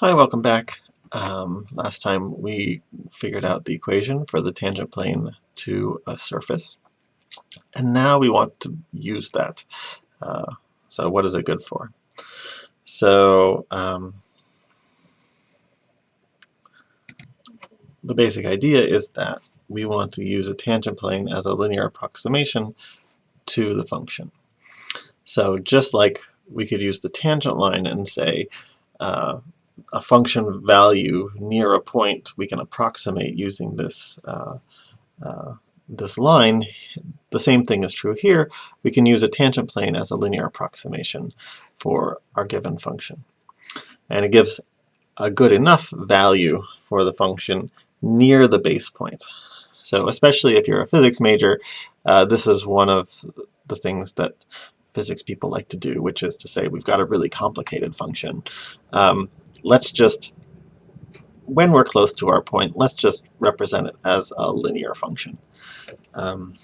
Hi, welcome back. Last time we figured out the equation for the tangent plane to a surface, and now we want to use that. So what is it good for? So the basic idea is that we want to use a tangent plane as a linear approximation to the function. So just like we could use the tangent line and say a function value near a point we can approximate using this this line, the same thing is true here. We can use a tangent plane as a linear approximation for our given function. And it gives a good enough value for the function near the base point. So especially if you're a physics major, this is one of the things that physics people like to do, which is to say we've got a really complicated function. Let's just, when we're close to our point, let's just represent it as a linear function. And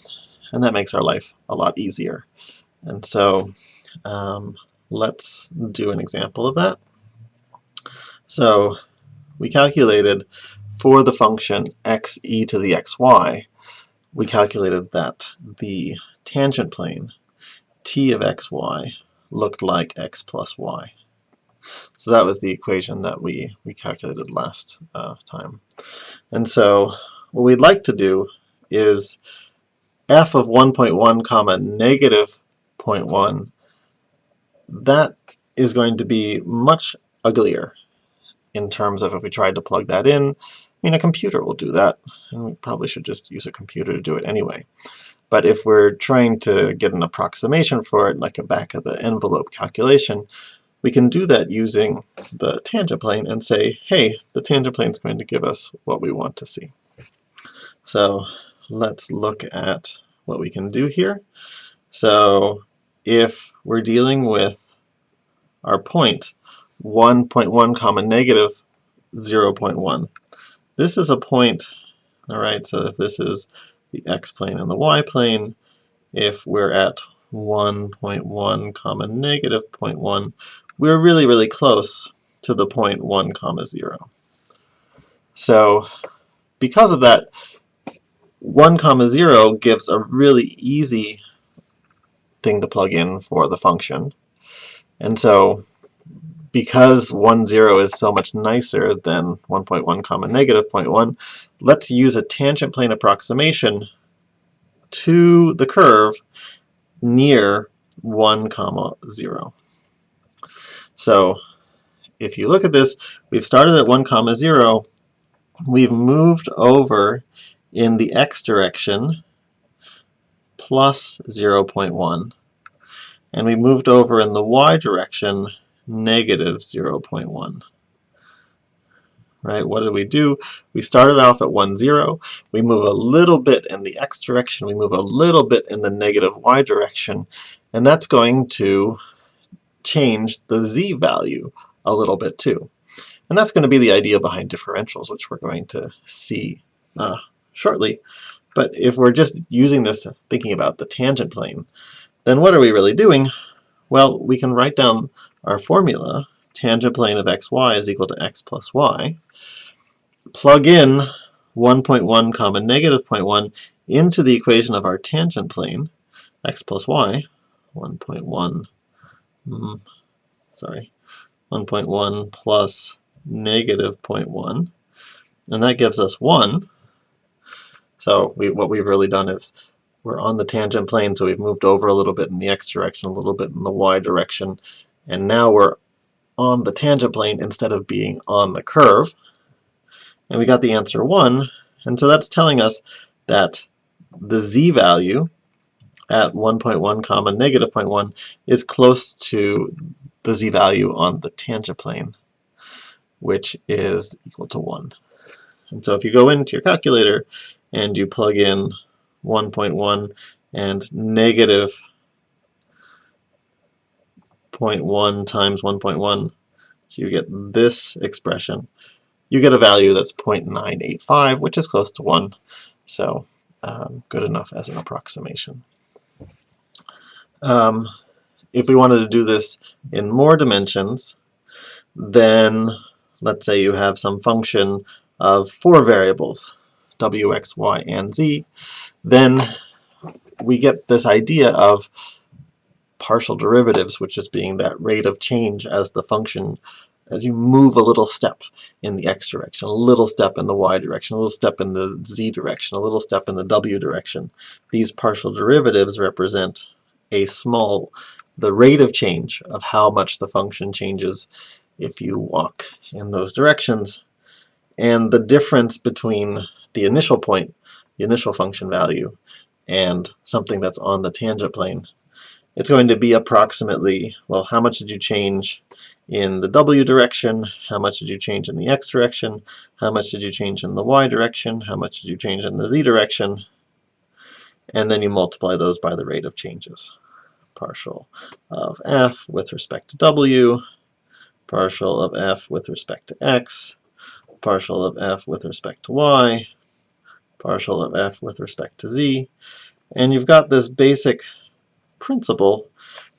that makes our life a lot easier. And so let's do an example of that. So we calculated for the function x e to the xy, we calculated that the tangent plane t of xy looked like x plus y. So that was the equation that we calculated last time. And so what we'd like to do is f of 1.1 comma negative 0.1, that is going to be much uglier in terms of if we tried to plug that in. I mean, a computer will do that, and we probably should just use a computer to do it anyway. But if we're trying to get an approximation for it, like a back-of-the-envelope calculation, we can do that using the tangent plane and say, hey, the tangent plane is going to give us what we want to see. So let's look at what we can do here. So if we're dealing with our point 1.1 comma negative 0.1, this is a point, all right, so if this is the x-plane and the y-plane, if we're at 1.1 comma negative 0.1, we're really, really close to the point 1 comma 0. So because of that, 1 comma 0 gives a really easy thing to plug in for the function. And so because 1, 0 is so much nicer than 1.1 comma negative 0.1, let's use a tangent plane approximation to the curve near 1 comma 0. So if you look at this, we've started at 1 comma 0, we've moved over in the x direction plus 0.1, and we moved over in the y direction negative 0.1. Right? What did we do? We started off at 1, 0. We move a little bit in the x direction. We move a little bit in the negative y direction. And that's going to change the z value a little bit too. And that's going to be the idea behind differentials, which we're going to see shortly. But if we're just using this, thinking about the tangent plane, then what are we really doing? Well, we can write down our formula. Tangent plane of xy is equal to x plus y. Plug in 1.1 comma negative 0.1 into the equation of our tangent plane, x plus y, 1.1, 1.1 plus negative 0.1, and that gives us 1. So what we've really done is we're on the tangent plane, so we've moved over a little bit in the x direction, a little bit in the y direction, and now we're on the tangent plane instead of being on the curve. And we got the answer 1, and so that's telling us that the z value at 1.1 comma negative 0.1 is close to the z value on the tangent plane, which is equal to 1. And so if you go into your calculator and you plug in 1.1 and negative 0.1 times 1.1, so you get this expression. You get a value that's 0.985, which is close to 1, so good enough as an approximation. If we wanted to do this in more dimensions, then let's say you have some function of 4 variables, w, x, y, and z, then we get this idea of partial derivatives, which is being that rate of change as the function, as you move a little step in the x direction, a little step in the y direction, a little step in the z direction, a little step in the w direction. These partial derivatives represent the rate of change of how much the function changes if you walk in those directions. And the difference between the initial point, the initial function value, and something that's on the tangent plane, it's going to be approximately, well, how much did you change in the w direction, how much did you change in the x direction, how much did you change in the y direction, how much did you change in the z direction, and then you multiply those by the rate of changes. Partial of f with respect to w, partial of f with respect to x, partial of f with respect to y, partial of f with respect to z, and you've got this basic principle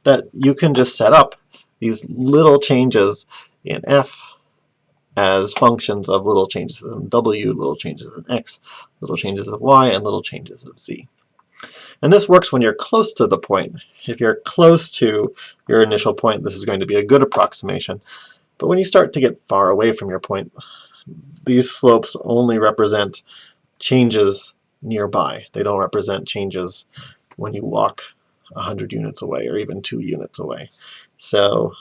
that you can just set up these little changes in f as functions of little changes in w, little changes in x, little changes of y, and little changes of z. And this works when you're close to the point. If you're close to your initial point, this is going to be a good approximation. But when you start to get far away from your point, these slopes only represent changes nearby. They don't represent changes when you walk 100 units away or even 2 units away. So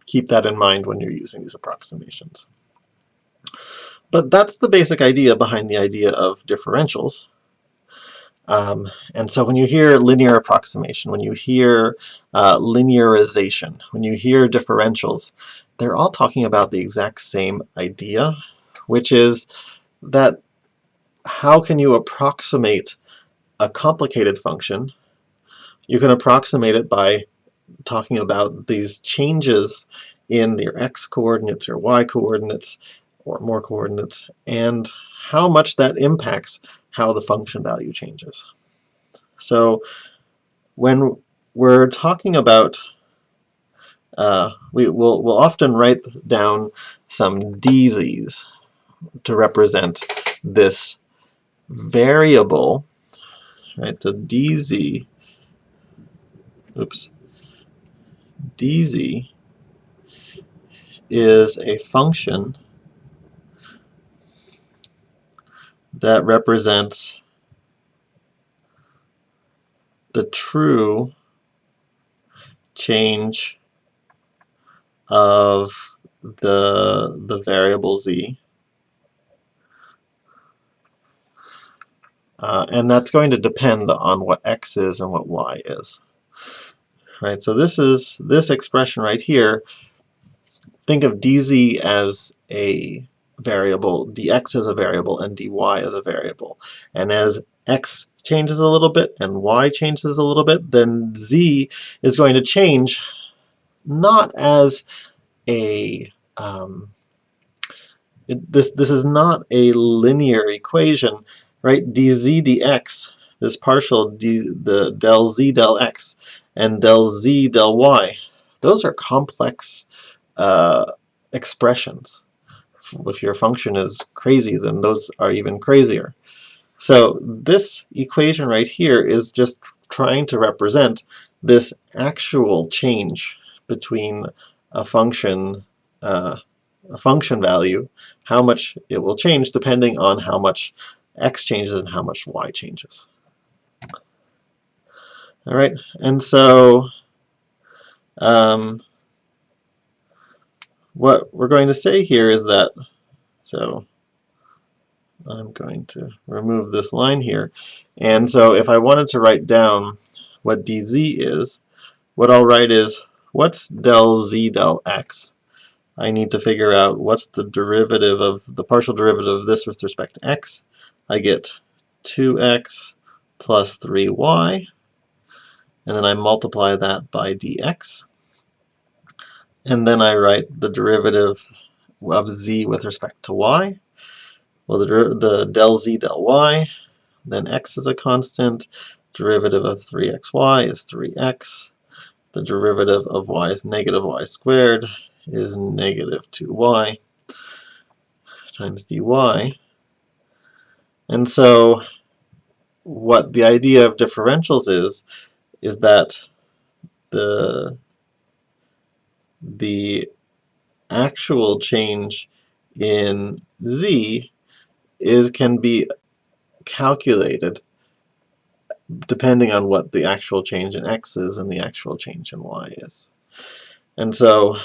keep that in mind when you're using these approximations. But that's the basic idea behind the idea of differentials. And so when you hear linear approximation, when you hear linearization, when you hear differentials, they're all talking about the exact same idea, which is that how can you approximate a complicated function? You can approximate it by talking about these changes in their x coordinates or y coordinates or more coordinates, and how much that impacts how the function value changes. So when we're talking about, we'll often write down some dz's to represent this variable, right? So dz, dz is a function that represents the true change of the variable z, and that's going to depend on what x is and what y is. Right, so this expression right here, think of dz as a variable, dx as a variable, and dy as a variable. And as x changes a little bit and y changes a little bit, then z is going to change not as a this is not a linear equation, right? dz dx, this partial the del z del x and del z del y, those are complex expressions. If your function is crazy, then those are even crazier. So this equation right here is just trying to represent this actual change between a function value, how much it will change depending on how much x changes and how much y changes. All right, and so what we're going to say here is that, so I'm going to remove this line here, and so if I wanted to write down what dz is, what I'll write is, what's del z del x? I need to figure out what's the derivative of the partial derivative of this with respect to x. I get 2x plus 3y, and then I multiply that by dx. And then I write the derivative of z with respect to y. Well, the del z del y, then x is a constant. Derivative of 3xy is 3x. The derivative of y is negative y squared. is negative 2y times dy. And so what the idea of differentials is that the actual change in z can be calculated depending on what the actual change in x is and the actual change in y is. And so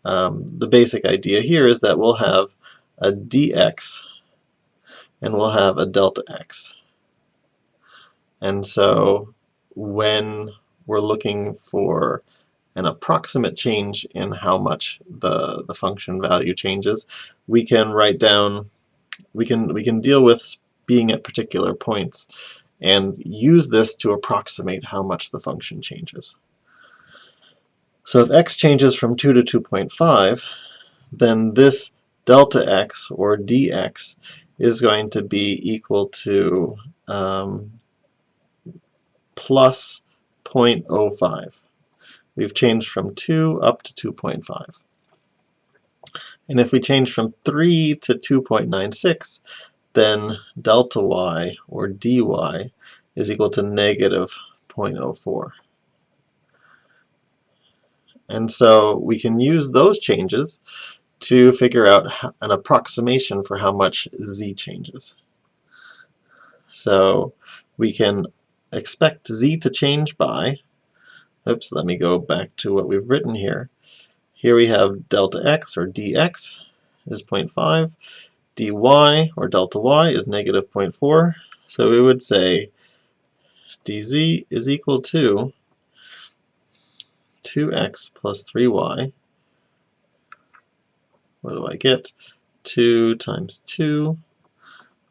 the basic idea here is that we'll have a dx and we'll have a delta x. And so when we're looking for an approximate change in how much the function value changes, we can write down, we can deal with being at particular points and use this to approximate how much the function changes. So if x changes from 2 to 2.5, then this delta x, or dx, is going to be equal to plus 0.05. We've changed from 2 up to 2.5. And if we change from 3 to 2.96, then delta y, or dy, is equal to negative 0.04. And so we can use those changes to figure out an approximation for how much z changes. So we can expect z to change by, oops, let me go back to what we've written here. Here we have delta x, or dx, is 0.5. dy, or delta y, is negative 0.4. So we would say dz is equal to 2x plus 3y. What do I get? 2 times 2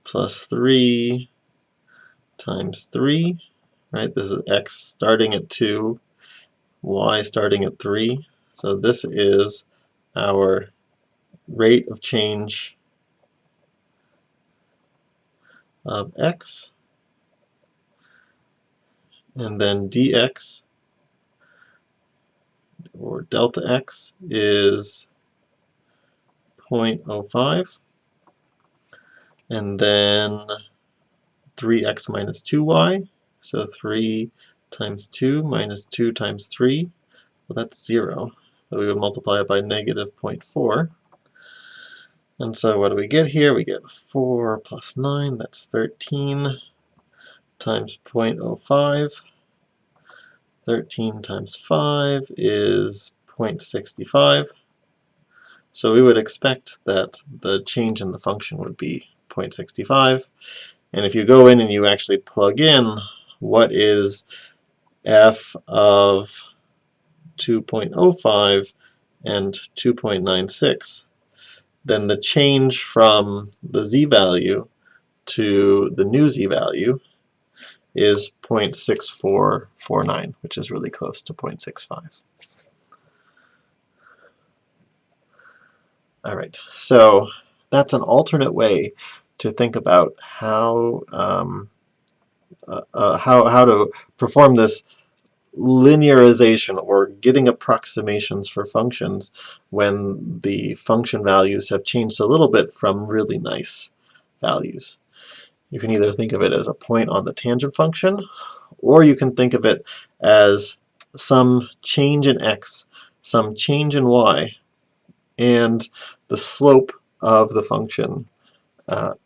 plus 3 times 3. Right? This is x starting at 2, y starting at 3. So this is our rate of change of x. And then dx, or delta x, is 0.05. And then 3x minus 2y. So 3 times 2 minus 2 times 3. Well, that's 0. So we would multiply it by negative 0.4. And so what do we get here? We get 4 plus 9, that's 13, times 0.05. 13 times 5 is 0.65. So we would expect that the change in the function would be 0.65. And if you go in and you actually plug in what is f of 2.05 and 2.96, then the change from the z-value to the new z-value is 0.6449, which is really close to 0.65. All right, so that's an alternate way to think about how to perform this linearization, or getting approximations for functions when the function values have changed a little bit from really nice values. You can either think of it as a point on the tangent function, or you can think of it as some change in x, some change in y, and the slope of the function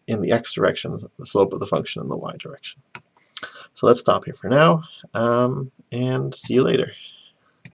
in the x direction, the slope of the function in the y direction. So let's stop here for now, and see you later.